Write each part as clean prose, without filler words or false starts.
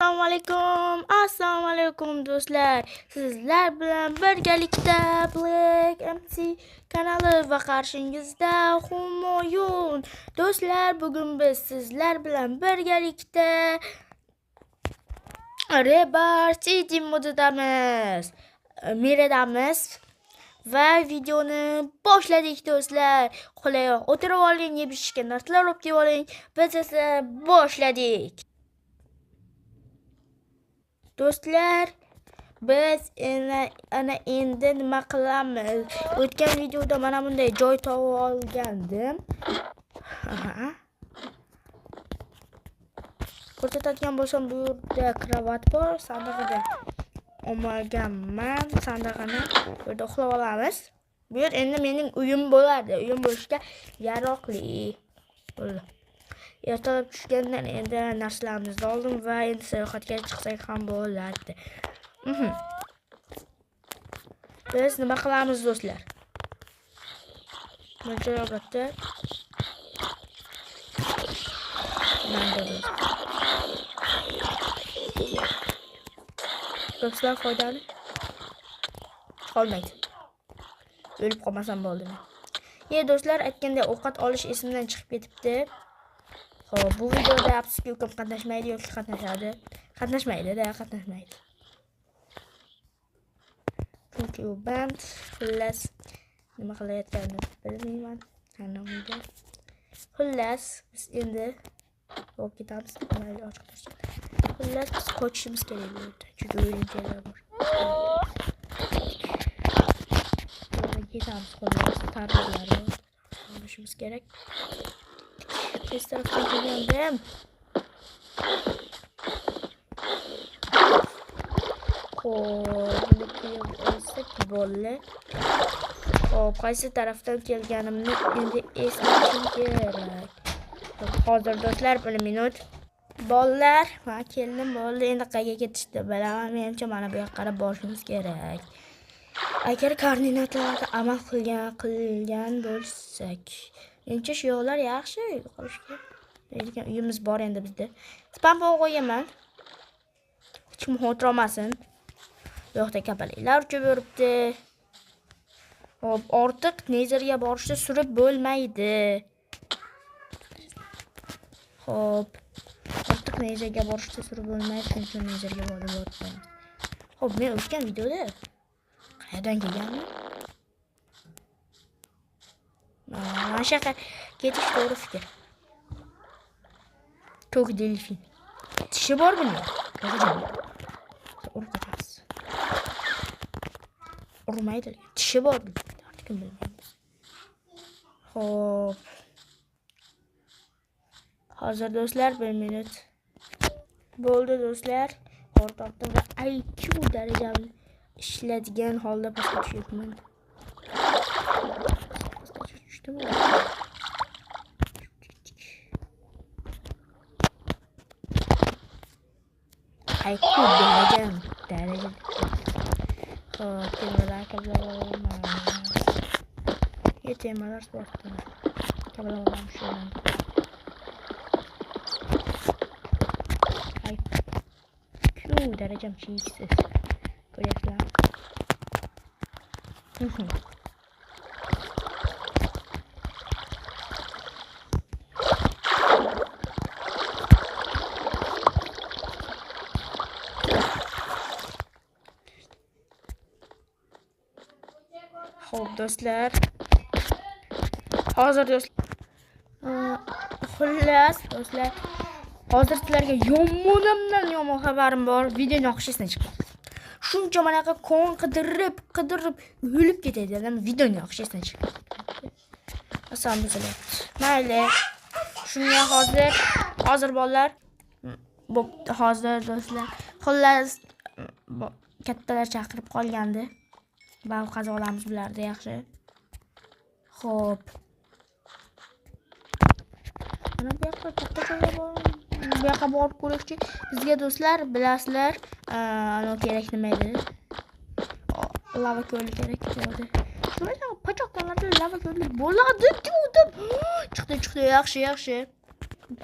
Assalomu alaykum do'stlar. Sizlar bilan birgalikda Black MC kanali va qarshingizda Humoyun. Do'stlar, bugun biz sizlar bilan birgalikda Rebirth City modidamiz. Miradamiz va videoni boshladik do'stlar. Qulay o'tirib oling, yeb ichishga narsalar olib kelib oling. Biz esa boshladik. Do'stlar, biz ana endi nima qilamiz? O'tgan videoda mana bunday joy topib olgandim. Ko'rsatadigan bo'lsam, bu yerda kravat bor, sandig'ida olmaganman. Sandig'ini bu yerda uxlab olamiz. Bu yer endi mening uyim bo'ladi. Uyim bo'lishga yaroqli. Bo'ldi. Ertalab tushgandan endi narsalarimizni oldim va endi sayohatga chiqsak ham bo'ladi. Biz nima qilamiz do'stlar? Buncha albatta. Do'stlar, foydali qolmaydi. O'lib qolmasam bo'ldi. Do'stlar, aytganda ovqat olish esimdan chiqib ketibdi. Xo'p, bu videoda afsuski ukam qatnashmaydi yoki qatnashadi. Qatnashmaydi. Chunki u band, xullas nima qilayotganini bilmayman. Xullas, biz endi ketamiz. Xullas, biz qochishimiz kerak bo'ldi. Chunki o'yinchilar bor. Ketamiz, xullas, tarbiyalar olishimiz kerak. Tez tarafdan kelgandim. Qaysi tarafdan kelganimni endi eslashim kerak. Hozir do'stlar, 1 minut. Bolalar, men keldim, bo'ldi. Endi qayerga ketishdi bilaman. Menimcha mana bu yoqqa qarab borishimiz kerak. Agar koordinatlarga amal qilgan bo'lsak, menimcha shu yo'llar yaxshi qolishga. Lekin uyimiz bor endi bizda. Spam qo'yaman. Hech kim xotir olmasin. Yo'qda kapaliklar uchib yuribdi. Hop, ortiq nezerga borishda surib bo'lmaydi. Hop, ortiq nezerga borishda surib bo'lmaydi, chunki nezerga borib o'tdim. Hop, men o'tgan videoda qayerdan kelganman? Mana shu yoqqa ketish to'g'ri fikr. To'q delfin. Tishi bor buni. Urmaydi. Tishi bor. Kim bilmaydi. Xo'p. Hozir do'stlar 1 minut. Bo'ldi do'stlar. O'rtoqda va IQ darajamni ishladigan holda pastga tushyapman. IQ darajam. Xo'p, temalar kabulaman. Temalar sportda. Kabulaman shu. IQ darajam cheksiz. Ko'ryapsizlar? Xo'p do'stlar. Hozir do'stlar. Xullas do'stlar. Hozir sizlarga yomonimdan yomon xabarim bor. Video yoqishdan chiqdi. Shuncha manaqa kon qidirib o'lib ketadi. Adam video yoqishdan chiqdi. Asalom do'stlar. Mayli. Shunga hozir bolalar. Bo'pti, hozir do'stlar. Xullas kattalar chaqirib qolgandi. Bal qazolarimiz bularda yaxshi. Xo'p. Mana bu yoqqa katta joylar bor. Bu yoqqa borib ko'rishchi. Bizga do'stlar, bilasizlar, ana kerak nima edi? Lava ko'li kerak edi. Shunday pachoqlarida lava ko'li bo'ladi-ku. Chiqdi, yaxshi.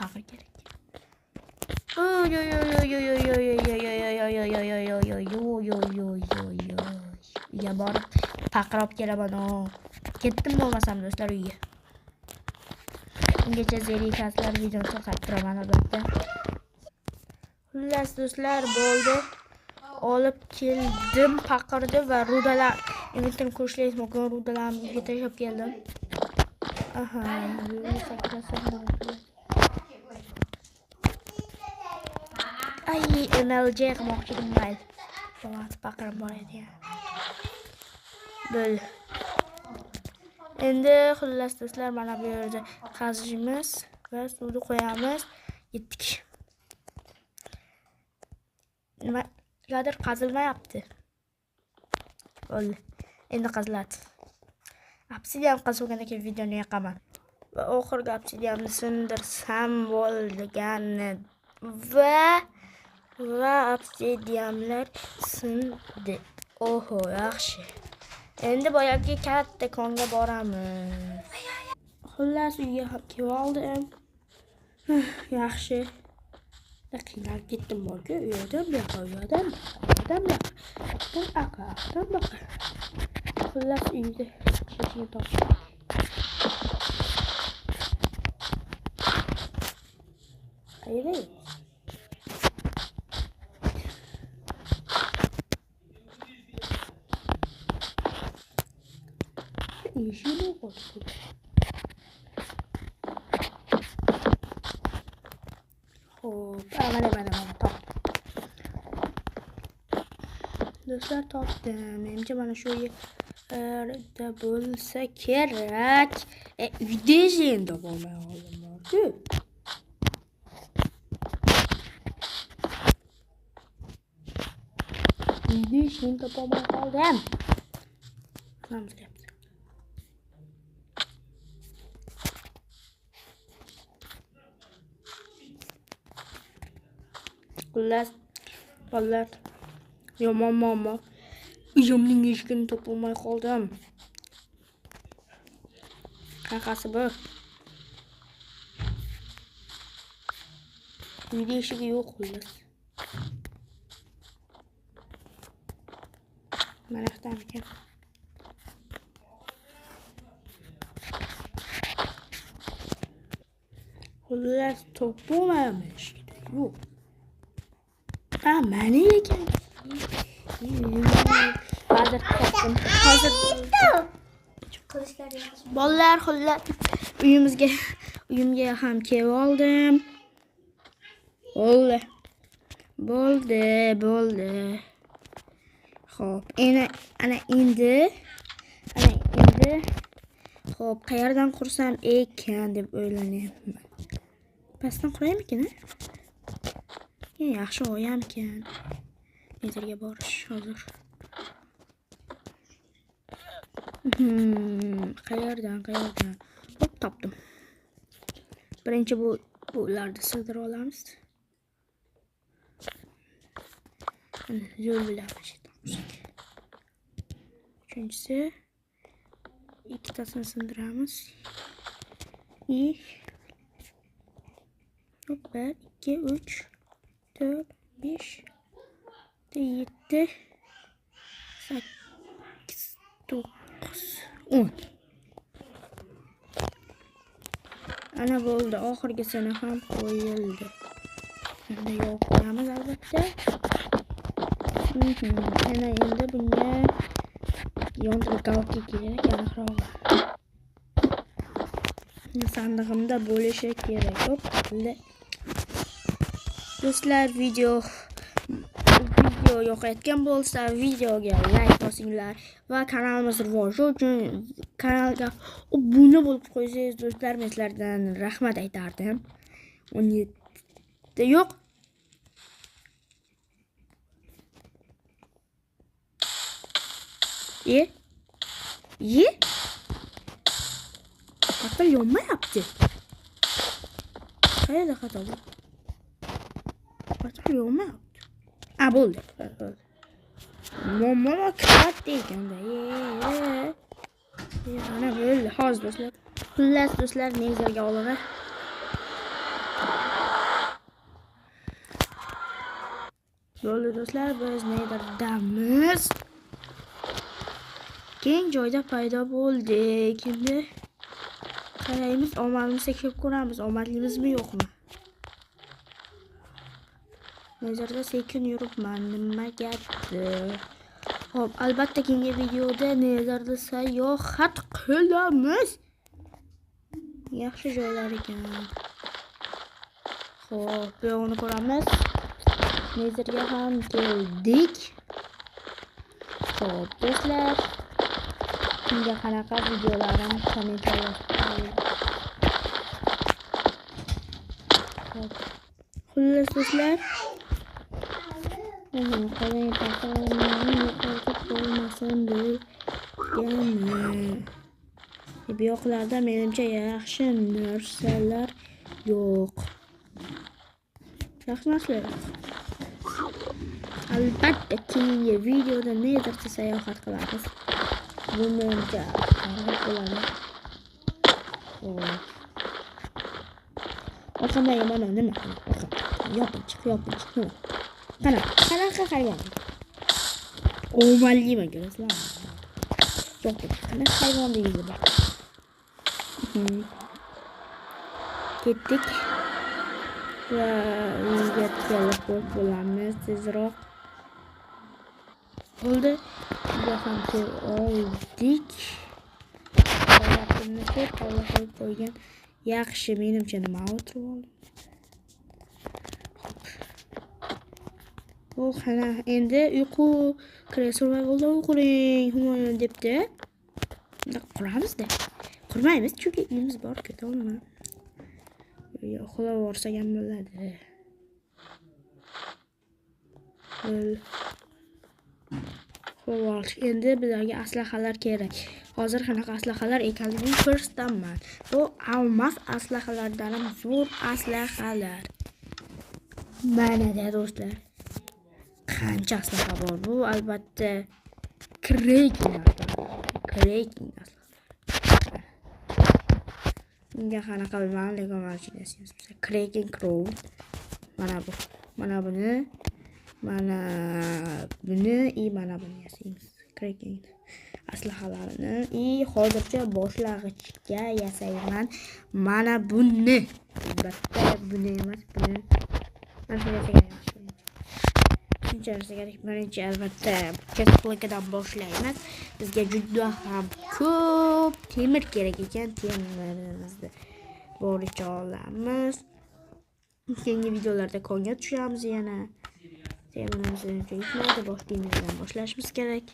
Paqir kerak. Oy oy oy oy oy oy oy oy oy oy oy oy oy oy oy oy oy oy. Uyga borib paqirab kelaman. Ketdim bo'lmasam do'stlar uyga. Ungacha zerikaslar videosini qaytiraman albatta. Xullas do'stlar bo'ldi. Olib keldim paqirni va rudalar. Endi ko'rishlaysiz mumkin rudalarni uyga tashlab keldim. Aha, ay, MLJ qilmoqchi edim mayli. To'g'ri paqirim bor edi. Bo'l. Endi xullas do'stlar mana bu yerda qazishimiz va suvni qo'yamiz. Yetdik. Nimadir qazilmayapti. Bo'ldi. Endi qaziladi. Obsidian qazilgandan keyin videoni yoqaman. Va oxirgi obsidianni sindirsam bo'lgani va obsidianlar sindi. Oho, yaxshi. Endi boyagi katta konga boramiz. Xullas uyga kelib oldim. Yaxshi. Qiynalib ketdim borku, u yerdan bu yoqqa, xullas uyda ishga topdim. Qayda? İşini koydum. Hop, aman tamam. Do'stlar topdim. Menimcha mana shu yerda bo'lsa kerak. Uyda endi bo'lmay qoldim-ku. Uyda ishni topolmay qoldim. Xullas, bolalar, yomon muammo. Uyimning eshigini topolmay qoldim. Qanaqasi bu? Uyda eshigi yo'q xullas. Mana yoqdan ekan. Xullas, topolmaymiz. Yo'q. Mana ekan. Hozir bolalar xullas uyimga ham kelib oldim. Bo'ldi. Xo'p, ana endi xo'p, qayerdan qursam ekan deb o'ylanyapman. Pastdan quraymikin? Yaxshi o'yamkan. Netherga borish hozir. Qayerdan? Hop, topdim. Birinchi bularni sig'dirib olamiz. Yo'l bilan uchinchisi ikkitasini sindiramiz. Hop, 1 2 3 4 5 7 8 9 10. Ana bo'ldi, oxirgisini ham qo'yildi. Endi yo'q qo'yamiz albatta. Ana endi bunga yondirgalka kerak, aniqroq. Sandig'imda bo'lishi kerak. Hop, do'stlar, video yoqayotgan bo'lsa videoga like bosinglar va kanalimiz rivoji uchun kanalga obuna bo'lib qo'ysangiz do'stlar, men sizlardan rahmat aytardim. 17 yo'q. Aql yonmayapti. Qayerda xato bu? Aql yonmayapti. Bo'ldi. Muammo katta ekanda. Ana bo'ldi. Hozir do'stlar. Xullas do'stlar, netherga olaman. Bo'ldi do'stlar, biz nedardamiz. Keng joyda paydo bo'ldik. Endi qaraymiz, omadimizga kirib ko'ramiz, omadlimizmi yo'qmi. Nazarda sekin yuribman, nima gapdi? Hop, albatta keyingi videoda nezarda sayohat qilamiz. Yaxshi joylar ekan. Hop, bu yo'qni ko'ramiz. Nezarga ham keldik. Hop, do'stlar, bunga qanaqa videolarim kommentariyada. Xullas do'stlar, qalay taqalarni yo'qotib qo'ymasin deganman. Bu yoqlarda menimcha yaxshi narsalar yo'q. Yaxshi narsalar. Albatta keyingi videoda nezarda sayohat qilamiz. Bu menimcha qanday bo'ladi? Orqamdagi mana nima? Yopinchiq nima? Qanaqa hayvon? Omadliman ko'rasizlar. Qanaqa hayvon deyiladi? Ketdik. Va uyga kelib bo'lamiz tezroq. Bo'ldi. Biz ham oldik. Qo'yaqimni qo'yib qo'ygan. Yaxshi, menimcha nima o'tirib oldim. Bu qana endi uyqu survivalda o'qiring Humoyon debdi. Quramiz-da. Qurmaymiz chunki uyimiz bor, keta olaman. Uxlab olsak ham bo'ladi. Xo'sh, endi bizlarga aslahalar kerak. Hozir qanaqa aslahalar ekanligini ko'rsataman. Bu almas aslahalardan ham zo'r aslahalar. Mana do'stlar. Qancha aslaha bor? Bu albatta Kraken aslaha. Bunga qanaqa bilmadim, lekin mana shuni yasaymiz. Kraken Crow. Mana buni mana buni yasaymiz. Kraken aslahalarini hozircha boshlag'ichga yasayman. Mana buni. Albatta buni emas, buni. Mana shuni yasagan yaxshi. Birinchi albatta kasplankadan boshlaymiz. Bizga juda ham ko'p temir kerak ekan. Temirimizni boricha olamiz. Keyingi videolarda konga tushamiz yana. Temirimizni yetmaydi, bosh kiyimdan boshlashimiz kerak.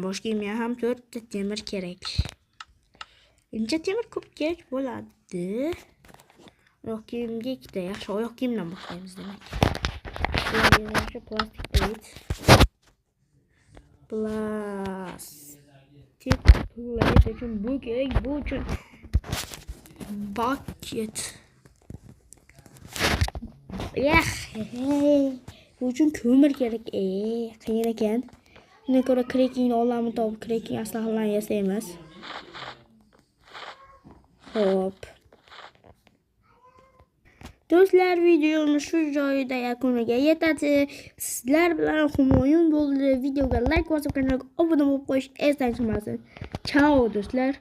Bosh kiyimga ham 4 ta temir kerak. Birinchi temir ko'p kerak bo'ladi. Oyoq kiyimga 2 ta, yaxshi oyoq kiyimdan boshlaymiz demak. Yaxshi plastik plate. Plastik plate uchun bu kerak, bu uchun bucket. Bu uchun ko'mir kerak. Qiyin ekan. Buna ko'ra Krakenni olamiz, topib Kraken aslahalarni yasaymiz. Hop. Do'stlar, videomiz shu joyida yakuniga yetadi. Sizlar bilan Humoyon bo'ldi. Videoga like bosib, kanalga obuna bo'lib qo'yish esdan chiqmasin. Ciao do'stlar.